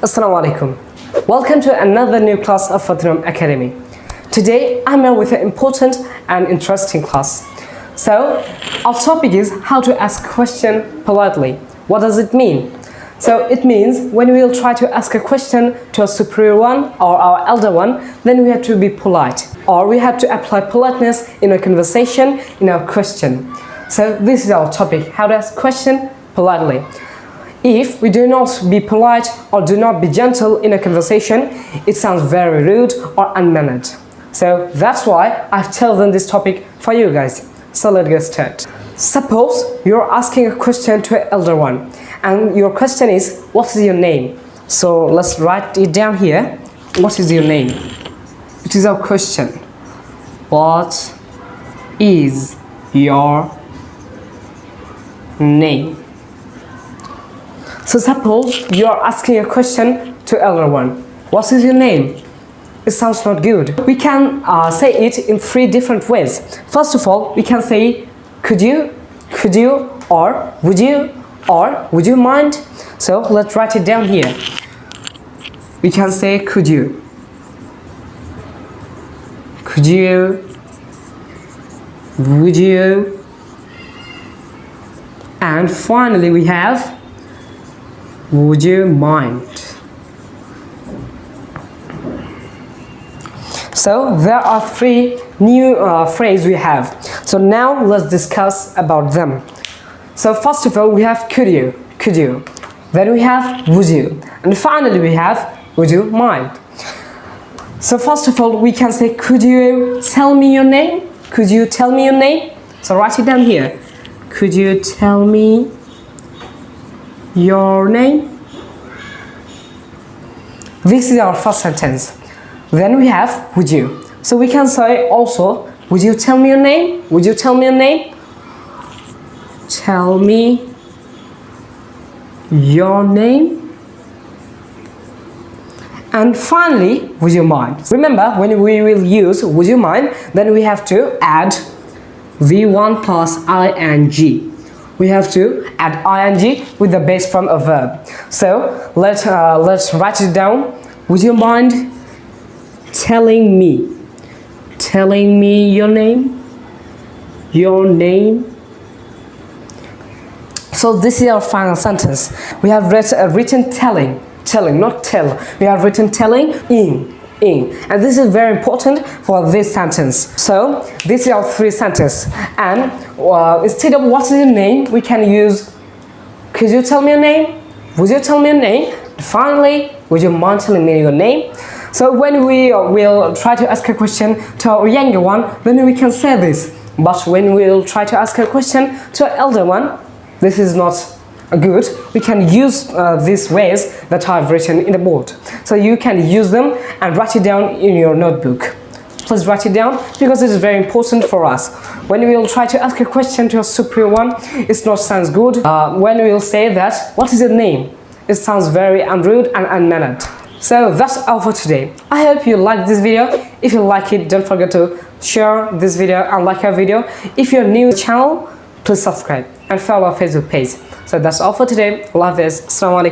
Assalamu alaikum. Welcome to another new class of Fateen Home Academy. Today I'm here with an important and interesting class. So our topic is how to ask a question politely. What does it mean? So it means when we will try to ask a question to a superior one or our elder one, then we have to be polite, or we have to apply politeness in a conversation, in our question. So this is our topic, how to ask a question politely. If we do not be polite or do not be gentle in a conversation, it sounds very rude or unmannered. So that's why I've chosen this topic for you guys. So let's get started. Suppose you're asking a question to an elder one, and your question is, what is your name? So let's write it down here. What is your name? It is our question. What is your name? So suppose you are asking a question to elder one. What is your name? It sounds not good. We can say it in three different ways. First of all, we can say could you, or would you mind? So let's write it down here. We can say could you, would you, and finally we have would you mind? So there are three new phrases we have. So now let's discuss about them. So first of all, we have could you. Then we have would you, and finally we have would you mind. So first of all, we can say could you tell me your name? Could you tell me your name? So write it down here. Could you tell me your name? This is our first sentence. Then we have would you. So we can say also, would you tell me your name? Would you tell me your name? Tell me your name. And finally, would you mind? Remember, when we will use would you mind, then we have to add V1 plus ing. We have to add ing with the base form of verb. So let's write it down. Would you mind telling me your name? Your name. So this is our final sentence. We have written telling, not tell. We have written telling in. And this is very important for this sentence. So this is our three sentences. And instead of what is your name, we can use could you tell me your name? Would you tell me your name? Finally, would you mind telling me your name? So when we will try to ask a question to our younger one, then we can say this. But when we will try to ask a question to our elder one, this is not good. We can use these ways that I've written in the board. So you can use them and write it down in your notebook. Please write it down because it is very important for us. When we will try to ask a question to a superior one, it not sounds good. When we will say that, what is your name? It sounds very unrude and unmannered. So that's all for today. I hope you liked this video. If you like it, don't forget to share this video and like our video. If you're new to the channel, please subscribe and follow our Facebook page. So that's all for today. Allah Hafiz. Assalamu alaikum.